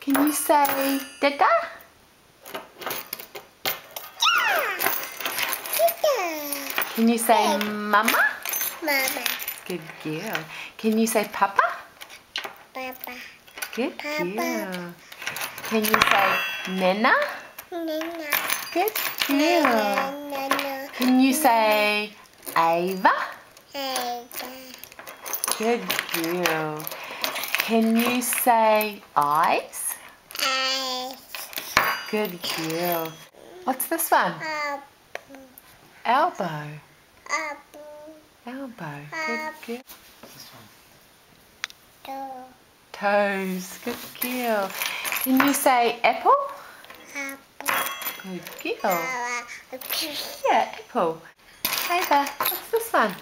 Can you say Dada? Can you say Mama? Mama. Good girl. Can you say Papa? Papa. Good Papa. girl. Can you say Nena? Nana. Good girl. Nana. Can you say Ava? Hey. Good girl. Can you say eyes? Hey. Good girl. What's this one? Up. Elbow. Up. Elbow. Good girl. This one. Two. Toes. Good girl. Can you say apple? Up. Good girl. Yeah, apple. Ava, what's this one?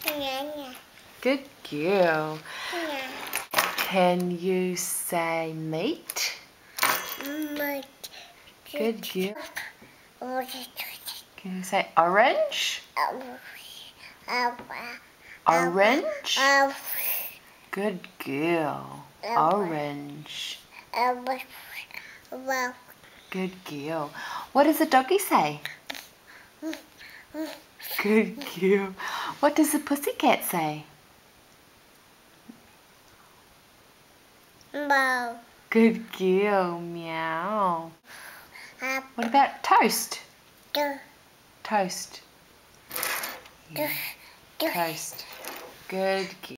Nana. Good girl. Nana. Can you say meat? Mud. Good girl. Can you say orange? Orange? Good girl. Orange. Good girl. What does the doggy say? Good girl. What does the pussycat say? Bow. Good girl. Meow. Up. What about toast? Two. Toast. Two. Toast. Good girl.